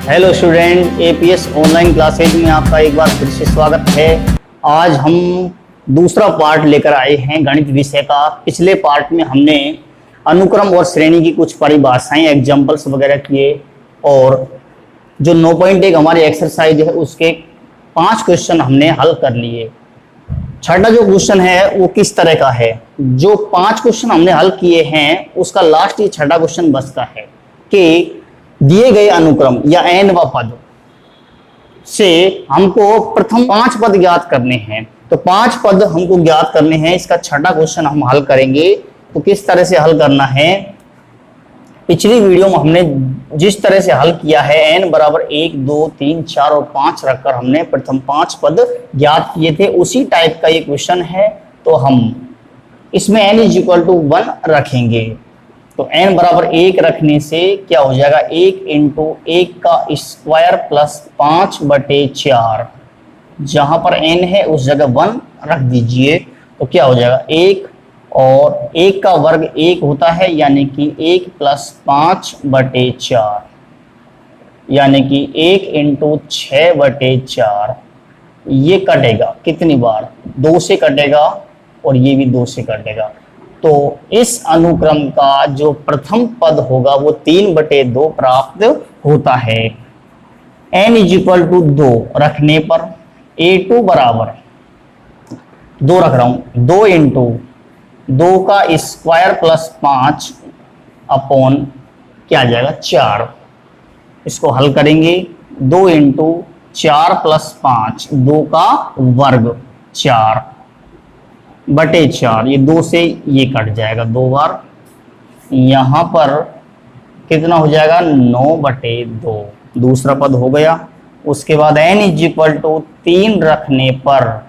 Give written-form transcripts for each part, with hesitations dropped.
Hello student, APS online classes में आपका एक बार फिर से स्वागत है। आज हम दूसरा पार्ट लेकर आए हैं गणित विषय का। पिछले पार्ट में हमने अनुक्रम और श्रेणी की कुछ परिभाषाएं, एग्जांपल्स वगैरह किए और जो 9.1 हमारी एक्सरसाइज है उसके 5 क्वेश्चन हमने हल कर लिए। छठा जो क्वेश्चन है वो किस तरह का है, जो 5 क्वेश्चन हमने हल किए हैं उसका लास्ट ये छठा क्वेश्चन बचता है कि दिए गए अनुक्रम या n व पद से हमको प्रथम 5 पद ज्ञात करने हैं। तो 5 पद हमको ज्ञात करने हैं, इसका छठा क्वेश्चन हम हल करेंगे। तो किस तरह से हल करना है, पिछली वीडियो में हमने जिस तरह से हल किया है n बराबर 1, 2, 3, 4 और 5 रखकर हमने प्रथम 5 पद ज्ञात किए थे, उसी टाइप का ये क्वेश्चन है। तो हम इसमें n इज इक्वल टू 1 रखेंगे। तो n बराबर 1 रखने से क्या हो जाएगा, 1 इंटू 1 का स्क्वायर प्लस 5/4। जहां पर n है उस जगह 1 रख दीजिए। तो क्या हो जाएगा, 1 और 1 का वर्ग 1 होता है, यानी कि 1 प्लस 5/4, यानी कि 1 इंटू 6/4। ये कटेगा कितनी बार, 2 से कटेगा और ये भी 2 से कटेगा। तो इस अनुक्रम का जो प्रथम पद होगा वो 3/2 प्राप्त होता है। n इज इक्वल टू 2 रखने पर a2 बराबर 2 रख रहा हूं, 2 इंटू 2 का स्क्वायर प्लस 5 अपॉन क्या आ जाएगा 4। इसको हल करेंगे, 2 इंटू 4 प्लस 5, 2 का वर्ग 4/4। ये 2 से ये कट जाएगा 2 बार, यहां पर कितना हो जाएगा 9/2, दूसरा पद हो गया। उसके बाद n इज इक्वल टू 3 रखने पर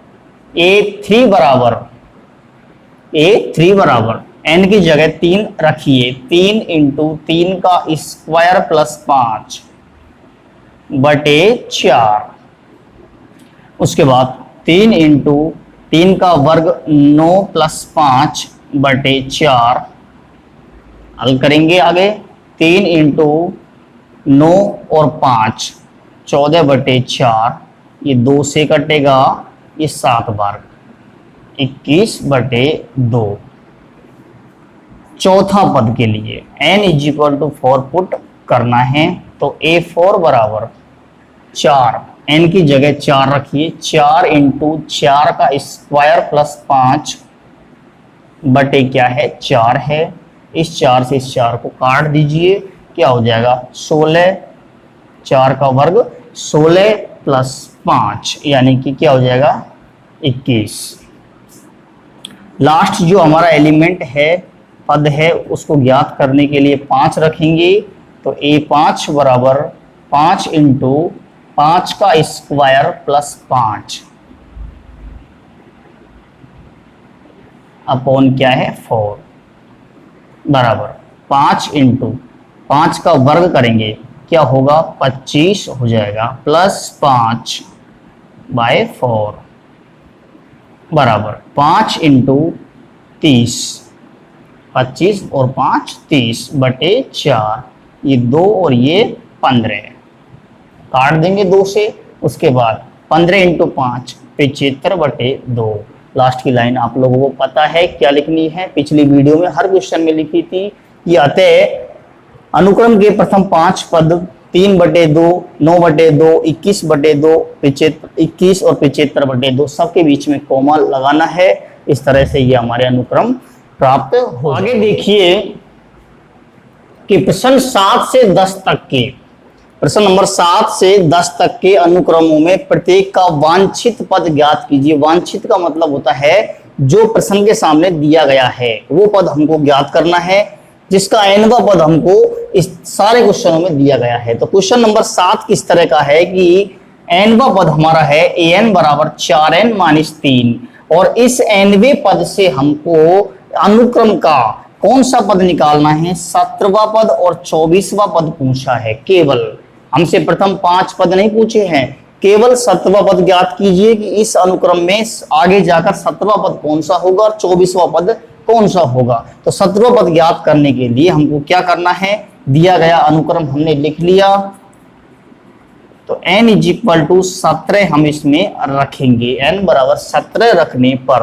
a3 बराबर n की जगह 3 रखिए, 3 इंटू 3 का स्क्वायर प्लस 5/4। उसके बाद 3 इंटू 3 का वर्ग 9 प्लस 5/4। हल करेंगे आगे, 3 इंटू 9 और 5 14/4। ये 2 से कटेगा, ये 7 बार 21/2। चौथा पद के लिए n is equal to 4 put करना है। तो a4 बराबर 4, n की जगह 4 रखिए, 4 इंटू 4 का स्क्वायर प्लस 5/4 है। इस 4 से इस 4 को काट दीजिए, क्या हो जाएगा 16, 4 का वर्ग 16 प्लस 5, यानी कि क्या हो जाएगा 21। लास्ट जो हमारा एलिमेंट है, पद है, उसको ज्ञात करने के लिए 5 रखेंगे। तो a5 बराबर 5 इंटू 5 का स्क्वायर प्लस 5 अपॉन क्या है 4 बराबर 5 इंटू 5 का वर्ग करेंगे, क्या होगा 25 हो जाएगा, प्लस 5/4 बराबर 5 इंटू 30, 25 और 5 30/4। ये 2 और ये 15 काट देंगे 2 से। उसके बाद 15 इंटू 5 75/2। लास्ट की लाइन आप लोगों को पता है क्या लिखनी है, पिछली वीडियो में हर क्वेश्चन में लिखी थी कि अतः अनुक्रम के प्रथम 5 पद 3/2, 9/2, 21/2, 21 और 75/2 सबके बीच में कोमा लगाना है। इस तरह से ये हमारे अनुक्रम प्राप्त हो। आगे देखिए कि प्रश्न 7 से 10 तक के, प्रश्न नंबर 7 से 10 तक के अनुक्रमों में प्रत्येक का वांछित पद ज्ञात कीजिए। वांछित का मतलब होता है जो प्रश्न के सामने दिया गया है वो पद हमको ज्ञात करना है, जिसका nवां पद हमको इस सारे क्वेश्चनों में दिया गया है। तो क्वेश्चन नंबर 7 किस तरह का है कि nवां पद हमारा है an बराबर 4n-3, और इस nवें पद से हमको अनुक्रम का कौन सा पद निकालना है, 17वां पद और 24वां पद पूछा है। केवल हमसे प्रथम 5 पद नहीं पूछे हैं, केवल 7वां पद ज्ञात कीजिए कि इस अनुक्रम में आगे जाकर 7वां पद कौन सा होगा और 24वां पद कौन सा होगा। तो 7वां पद ज्ञात करने के लिए हमको क्या करना है, दिया गया अनुक्रम हमने लिख लिया, तो n इज इक्वल टू 17 हम इसमें रखेंगे। n बराबर 17 रखने पर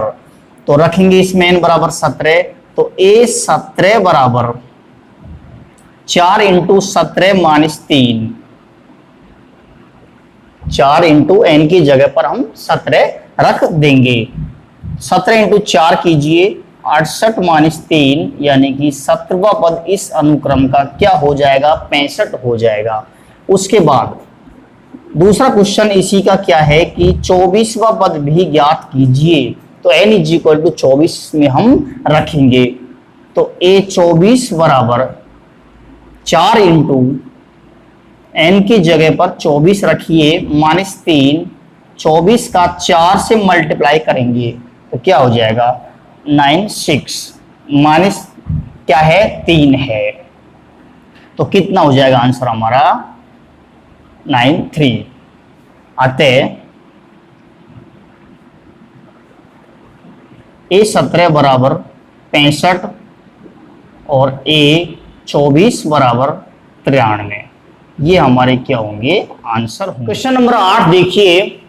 तो रखेंगे इसमें n बराबर 17, तो a17 बराबर 4 इंटू 17 माइनस 3, 4 इंटू n की जगह पर हम 17 रख देंगे। 17 इंटू 4 कीजिए 68 माइनस 3, यानी कि 17वां पद इस अनुक्रम का क्या हो जाएगा, 65 हो जाएगा। उसके बाद दूसरा क्वेश्चन इसी का क्या है कि 24वां पद भी ज्ञात कीजिए। तो n इज इक्वल टू 24 में हम रखेंगे, तो a24 बराबर 4 इंटू n की जगह पर 24 रखिए माइनस 3, 24 का 4 से मल्टीप्लाई करेंगे तो क्या हो जाएगा 96, माइनस क्या है 3 है, तो कितना हो जाएगा आंसर हमारा 93। अतः a17 बराबर 65 और a24 बराबर 93, ये हमारे क्या होंगे आंसर होंगे। क्वेश्चन नंबर 8 देखिए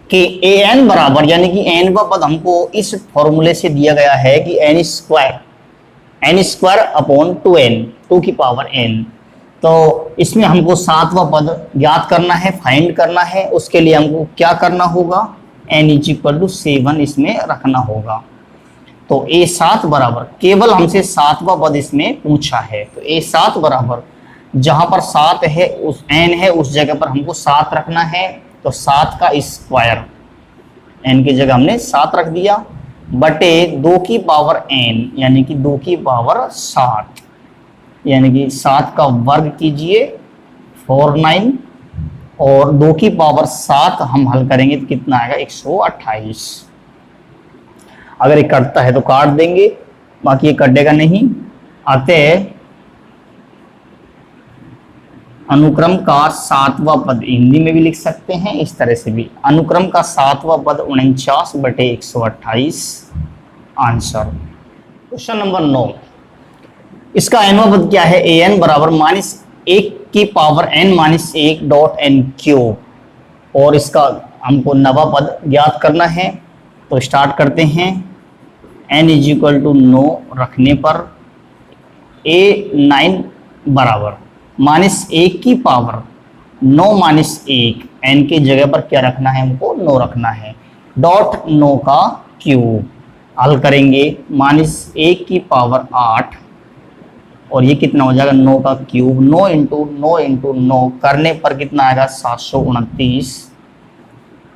कि an बराबर, यानी कि n का पद हमको इस फॉर्मूले से दिया गया है कि n स्क्वायर अपॉन 2n, 2 की पावर n। तो इसमें हमको 7वां पद ज्ञात करना है, फाइंड करना है। उसके लिए हमको क्या करना होगा, n इज इक्वल टू 7 इसमें रखना होगा। तो a7 बराबर, केवल हमसे 7वां पद इसमें पूछा है, तो a7 बराबर जहां पर 7 है उस n है उस जगह पर हमको 7 रखना है, तो 7 का स्क्वायर, n की जगह हमने 7 रख दिया, बटे 2 की पावर n, यानी कि 2 की पावर 7, यानी कि 7 का वर्ग कीजिए 49, और 2 की पावर 7 हम हल करेंगे तो कितना आएगा 128। अगर ये कटता है तो काट देंगे, बाकी ये कटेगा नहीं। अतः अनुक्रम का 7वां पद हिंदी में भी लिख सकते हैं इस तरह से भी, अनुक्रम का 7वां पद 49/128 आंसर। क्वेश्चन नंबर 9, इसका nवां पद क्या है, an बराबर -1 की power n minus 1 dot n cube, और इसका हमको नवा पद ज्ञात करना है। तो स्टार्ट करते हैं। n इज इक्वल टू 9 रखने पर a9 बराबर -1 की पावर 9 माइनस 1, n की जगह पर क्या रखना है हमको 9 रखना है, डॉट 9 का क्यूब। हल करेंगे -1 की पावर 8, और ये कितना हो जाएगा 9 का क्यूब, 9 इंटू 9 करने पर कितना आएगा 729।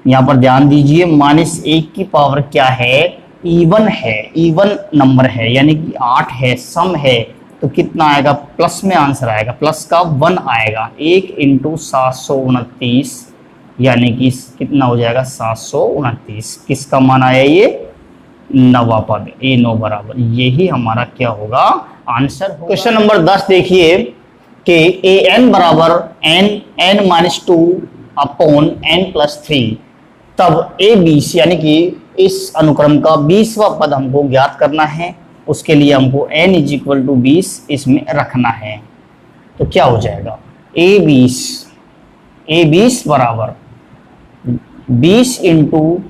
यहाँ पर ध्यान दीजिए -1 की पावर क्या है, इवन है, इवन नंबर है, यानी कि 8 है, सम है, तो कितना आएगा प्लस में आंसर आएगा, प्लस का 1 आएगा, 1 इंटू 729, यानी कि कितना हो जाएगा 729। किसका मान आया ये, नवा पद a9 बराबर, यही हमारा क्या होगा आंसर। क्वेश्चन नंबर 10 देखिए कि an बराबर n minus 2 upon n plus 3, तब a20 यानी कि इस अनुक्रम का 20वां पद हमको ज्ञात करना है। उसके लिए हमको n इज इक्वल टू 20 इसमें रखना है, तो क्या हो जाएगा a20 बराबर 20 इंटू,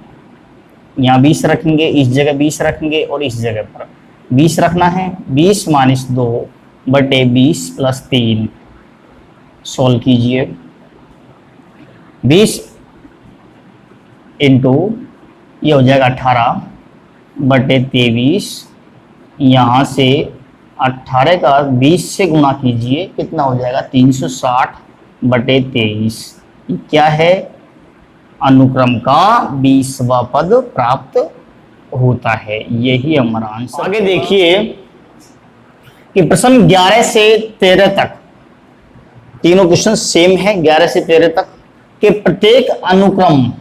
यहाँ 20 रखेंगे, इस जगह 20 रखेंगे और इस जगह पर 20 रखना है, 20 माइनस 2 बटे 20 प्लस 3, सॉल्व कीजिए। 20 इंटू ये हो जाएगा 18 बटे 23, यहाँ से 18 का 20 से गुणा कीजिए, कितना हो जाएगा 360 बटे 23। क्या है, अनुक्रम का 20वां पद प्राप्त होता है, यही हमारा आंसर। आगे देखिए कि प्रश्न 11 से 13 तक, तीनों क्वेश्चन सेम है, 11 से 13 तक के प्रत्येक अनुक्रम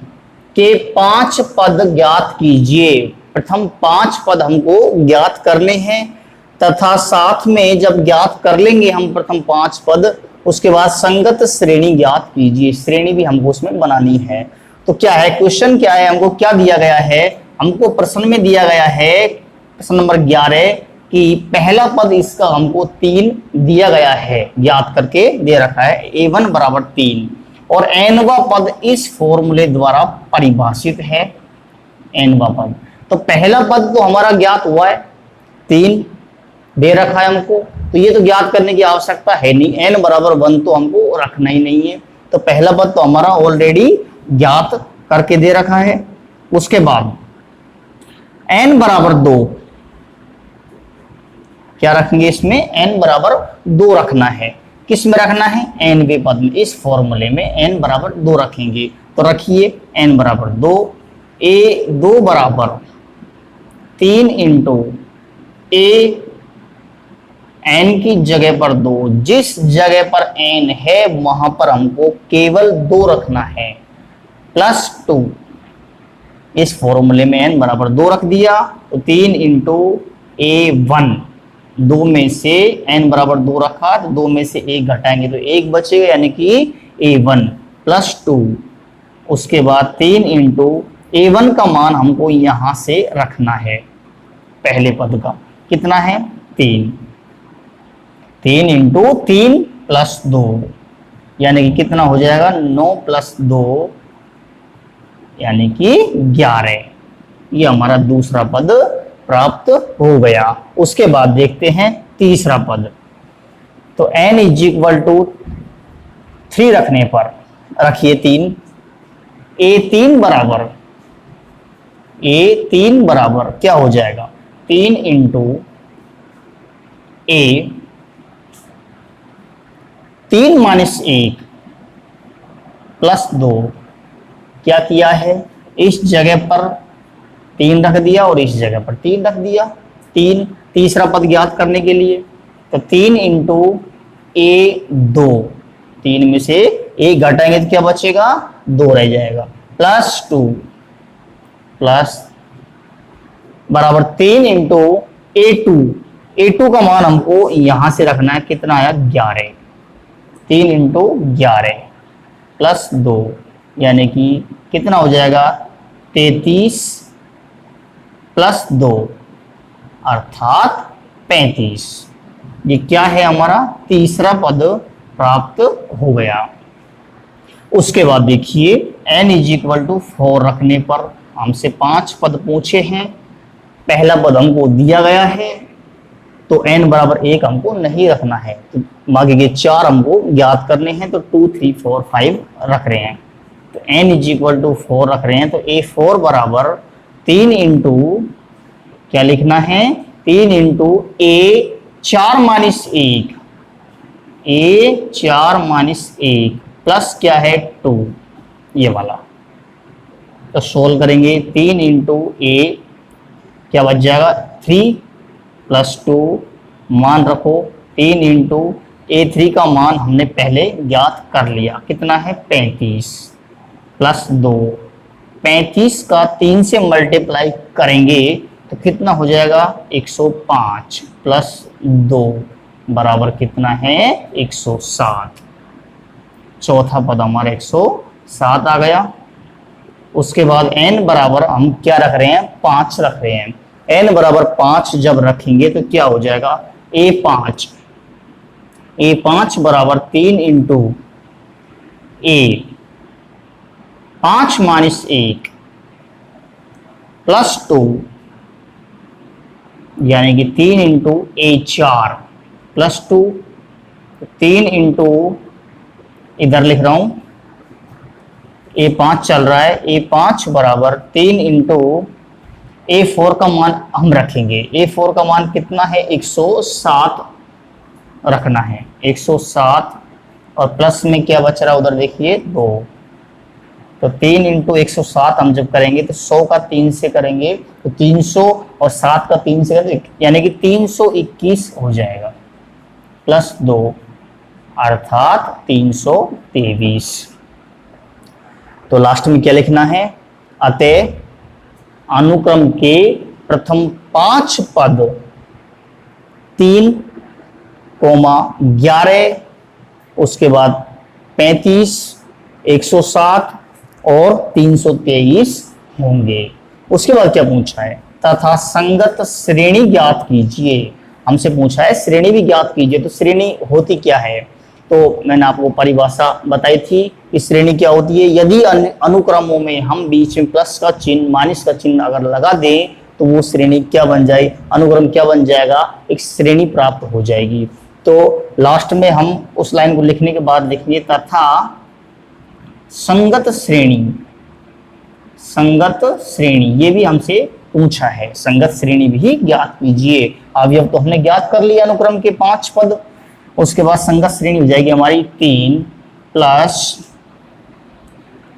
के 5 पद ज्ञात कीजिए। प्रथम 5 पद हमको ज्ञात करने हैं, तथा साथ में जब ज्ञात कर लेंगे हम प्रथम 5 पद, उसके बाद संगत श्रेणी ज्ञात कीजिए। श्रेणी भी हमको उसमें बनानी है। तो क्या है क्वेश्चन, क्या है, हमको क्या दिया गया है, हमको प्रश्न में दिया गया है प्रश्न नंबर 11 कि पहला पद इसका हमको 3 दिया गया है, ज्ञात करके दे रखा है a1 बराबर 3, और nवा पद इस फॉर्मूले द्वारा परिभाषित है। nवा पद, तो पहला पद तो हमारा ज्ञात हुआ है, 3 दे रखा है हमको, तो ये तो ज्ञात करने की आवश्यकता है नहीं, n बराबर 1 तो हमको रखना ही नहीं है, तो पहला पद तो हमारा ऑलरेडी ज्ञात करके दे रखा है। उसके बाद n बराबर 2 क्या रखेंगे, इसमें n बराबर 2 रखना है। किस में रखना है, nवे पद में, इस फॉर्मूले में n बराबर 2 रखेंगे। तो रखिए n बराबर 2, a2 बराबर 3 इंटू a n की जगह पर 2, जिस जगह पर n है वहां पर हमको केवल 2 रखना है, प्लस 2, इस फॉर्मूले में n बराबर 2 रख दिया, तो 3 इंटू a1, 2 में से n बराबर 2 रखा तो 2 में से 1 घटाएंगे तो 1 बचेगा, यानी कि a1 प्लस 2। उसके बाद 3 इंटू a1 का मान हमको यहां से रखना है, पहले पद का कितना है 3, 3 इंटू 3 प्लस 2, यानी कि कितना हो जाएगा 9 प्लस 2 यानी कि 11। ये हमारा दूसरा पद प्राप्त हो गया। उसके बाद देखते हैं तीसरा पद, तो n इज इक्वल टू 3 रखने पर रखिए 3, a3 बराबर क्या हो जाएगा 3 इंटू a 3 माइनस 1 प्लस 2, क्या किया है, इस जगह पर 3 रख दिया और इस जगह पर 3 रख दिया, 3, तीसरा पद ज्ञात करने के लिए, तो 3 इंटू a2, 3 में से 1 घटाएंगे तो क्या बचेगा 2 रह जाएगा, प्लस 2 प्लस बराबर 3 इंटू a2 का मान हमको यहां से रखना है, कितना आया 11, 3 इंटू 11 प्लस 2, यानी कि कितना हो जाएगा 33 प्लस 2 अर्थात 35। ये क्या है, हमारा तीसरा पद प्राप्त हो गया। उसके बाद देखिए n इज इक्वल टू 4 रखने पर हमसे 5 पद पूछे हैं, पहला पद हमको दिया गया है, तो n बराबर 1 हमको नहीं रखना है, तो बाकी के 4 हमको ज्ञात करने हैं, तो 2 3 4 5 रख रहे हैं, तो n इज इक्वल टू 4 रख रहे हैं, तो a4 बराबर 3 इंटू क्या लिखना है 3 into a4 minus 1, a4 minus 1 plus क्या है 2, ये वाला, तो सोल्व करेंगे 3 इंटू a क्या बच जाएगा 3 प्लस 2, मान रखो 3 इंटू a3 का मान हमने पहले ज्ञात कर लिया, कितना है 35 प्लस 2, 35 का 3 से मल्टीप्लाई करेंगे तो कितना हो जाएगा 105 प्लस 2 बराबर कितना है 107, चौथा पद हमारा 107 आ गया। उसके बाद n बराबर हम क्या रख रहे हैं 5 रख रहे हैं, n बराबर 5 जब रखेंगे तो क्या हो जाएगा a5 बराबर 3 इंटू a 5 माइनस 1 प्लस 2, यानी कि 3 इंटू a4 प्लस 2, 3 इंटू इधर लिख रहा हूं a5 चल रहा है, a5 बराबर 3 इंटू a4 का मान हम रखेंगे, a4 का मान कितना है 107 रखना है, 107 और प्लस में क्या बच रहा है उधर देखिए 2, तो 3 इंटू 107 हम जब करेंगे तो 100 का 3 से करेंगे तो 300 और 7 का 3 से करेंगे यानी कि 321 हो जाएगा, प्लस 2 अर्थात 323। तो लास्ट में क्या लिखना है, अतः अनुक्रम के प्रथम 5 पद 3, 11, उसके बाद 35, 107 और 323 होंगे। उसके बाद क्या पूछा है, तथा संगत श्रेणी ज्ञात कीजिए, हमसे पूछा है श्रेणी भी ज्ञात कीजिए। तो श्रेणी होती क्या है, तो मैंने आपको परिभाषा बताई थी इस श्रेणी क्या होती है, यदि अनुक्रमों में हम बीच में प्लस का चिन्ह माइनस का चिन्ह अगर लगा दें तो वो श्रेणी क्या बन जाए, अनुक्रम क्या बन जाएगा, एक श्रेणी प्राप्त हो जाएगी। तो लास्ट में हम उस लाइन को लिखने के बाद लिखिए तथा संगत श्रेणी, संगत श्रेणी ये भी हमसे पूछा है, संगत श्रेणी भी ज्ञात कीजिए। अब तो हमने ज्ञात कर लिया अनुक्रम के 5 पद, उसके बाद संगत श्रेणी हो जाएगी हमारी 3 प्लस,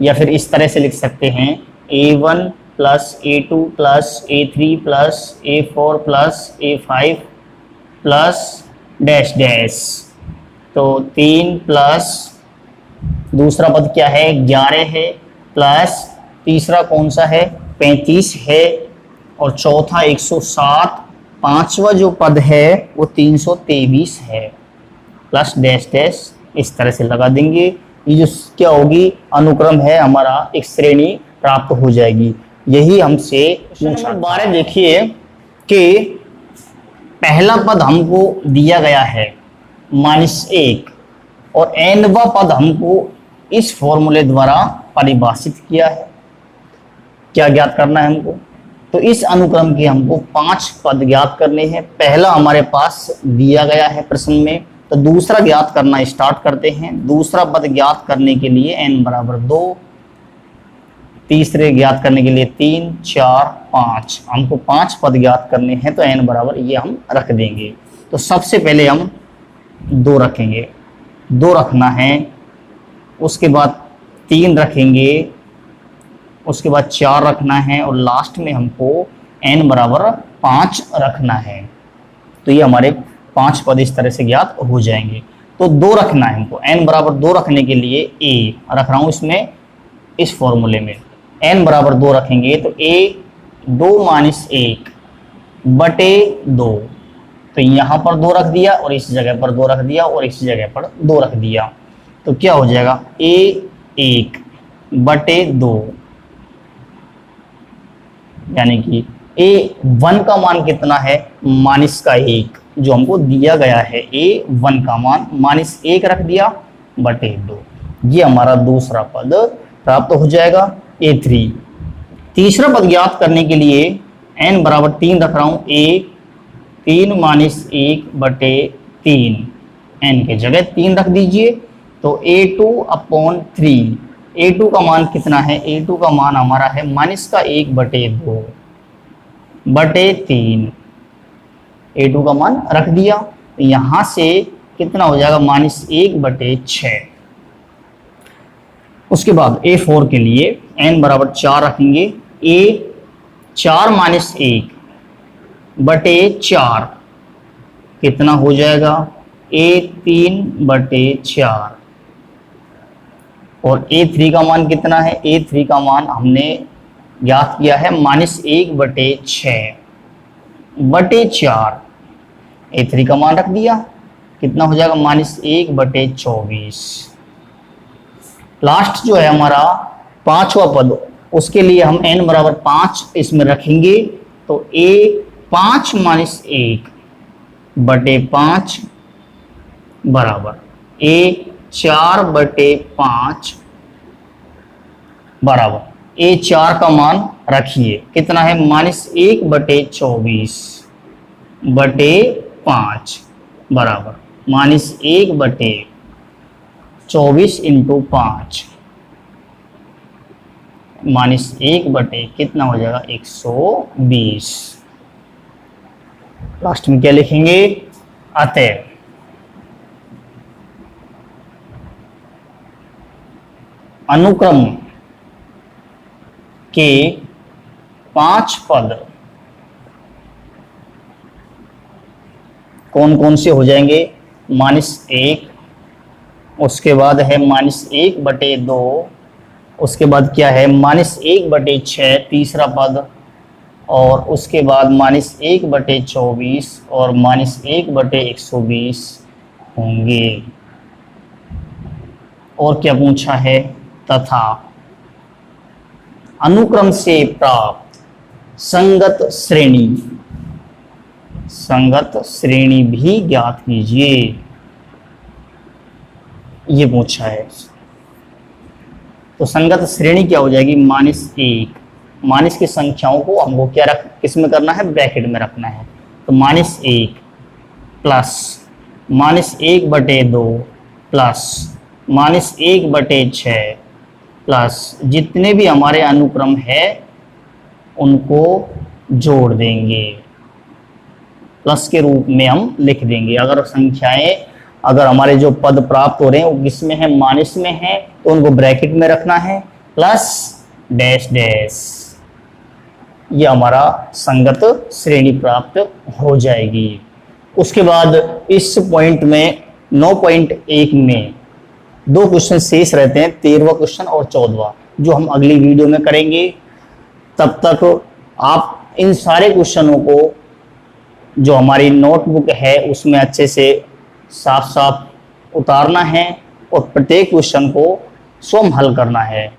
या फिर इस तरह से लिख सकते हैं A1 plus A2 plus A3 plus A4 plus A5 plus dash dash. तो 3 प्लस दूसरा पद क्या है 11 है, प्लस तीसरा कौन सा है 35 है, और चौथा 107, पांचवा जो पद है वो 323 है, प्लस डैश डैश इस तरह से लगा देंगे। ये जो क्या होगी अनुक्रम है हमारा, एक श्रेणी प्राप्त हो जाएगी। यही हमसे पूछा। 12 देखिए कि पहला पद हमको दिया गया है -1 और nवा पद हमको इस फॉर्मूले द्वारा परिभाषित किया है। क्या ज्ञात करना है हमको, तो इस अनुक्रम के हमको 5 पद ज्ञात करने हैं। पहला हमारे पास दिया गया है प्रश्न में, तो दूसरा ज्ञात करना स्टार्ट करते हैं। दूसरा पद ज्ञात करने के लिए n बराबर 2, तीसरे ज्ञात करने के लिए 3, 4, 5, हमको 5 पद ज्ञात करने हैं, तो n बराबर ये हम रख देंगे। तो सबसे पहले हम 2 रखेंगे, 2 रखना है, उसके बाद 3 रखेंगे, उसके बाद 4 रखना है, और लास्ट में हमको n बराबर 5 रखना है। तो ये हमारे 5 पद इस तरह से ज्ञात हो जाएंगे। तो 2 रखना है हमको, n बराबर 2 रखने के लिए a रख रहा हूं इसमें, इस फॉर्मूले में n बराबर 2 रखेंगे तो a 2 - 1 बटे 2, तो यहां पर 2 रख दिया और इस जगह पर 2 रख दिया और इस जगह पर 2 रख दिया, तो क्या हो जाएगा a 1 बटे 2, यानी कि A1 का मान कितना है -1, जो हमको दिया गया है A1 का मान -1 रख दिया बटे 2। ये हमारा दूसरा पद प्राप्त हो जाएगा A3। तीसरा पद ज्ञात करने के लिए n बराबर 3 रख रहा हूं, A 3 - 1 बटे 3, n के जगह 3 रख दीजिए, तो A2/3, A2 का मान कितना है, A2 का मान हमारा है -1 बटे 2 बटे 3, A2 का मान रख दिया, यहां से कितना हो जाएगा -1 बटे 6। उसके बाद A4 के लिए n बराबर 4 रखेंगे, A 4 - 1 बटे 4 कितना हो जाएगा A3 बटे 4, और A3 का मान कितना है, A3 का मान हमने ज्ञात किया है -1 बटे 6 बटे 4, A3 का मान रख दिया, कितना हो जाएगा -1 बटे 24। लास्ट जो है हमारा 5वां पद, उसके लिए हम n बराबर 5 इसमें रखेंगे, तो A 5 - 1 बटे 5 बराबर A 4 बटे 5 बराबर A4 का मान रखिए, कितना है -1 बटे 24 बटे 5 बराबर -1 बटे 24 इंटू 5, -1 बटे कितना हो जाएगा 120। लास्ट में क्या लिखेंगे, अतः अनुक्रम के 5 पद कौन कौन से हो जाएंगे, -1, उसके बाद है -1 बटे 2, उसके बाद क्या है -1 बटे 6 तीसरा पद, और उसके बाद -1 बटे 24 और -1 बटे 120 होंगे। और क्या पूछा है, तथा अनुक्रम से प्राप्त संगत श्रेणी, संगत श्रेणी भी ज्ञात कीजिए, ये पूछा है। तो संगत श्रेणी क्या हो जाएगी, -1। माइनस की संख्याओं को हमको क्या किस में करना है, ब्रैकेट में रखना है। तो -1 प्लस -1/2 प्लस -1/6 प्लस जितने भी हमारे अनुक्रम है उनको जोड़ देंगे, प्लस के रूप में हम लिख देंगे। अगर संख्याएं, अगर हमारे जो पद प्राप्त हो रहे हैं वो किस में है, माइनस में है, तो उनको ब्रैकेट में रखना है, प्लस डैश डैश, ये हमारा संगत श्रेणी प्राप्त हो जाएगी। उसके बाद इस पॉइंट में 9.1 में 2 क्वेश्चन शेष रहते हैं, 13वां क्वेश्चन और 14वां, जो हम अगली वीडियो में करेंगे। तब तक आप इन सारे क्वेश्चनों को जो हमारी नोटबुक है उसमें अच्छे से साफ साफ उतारना है और प्रत्येक क्वेश्चन को स्वयं हल करना है।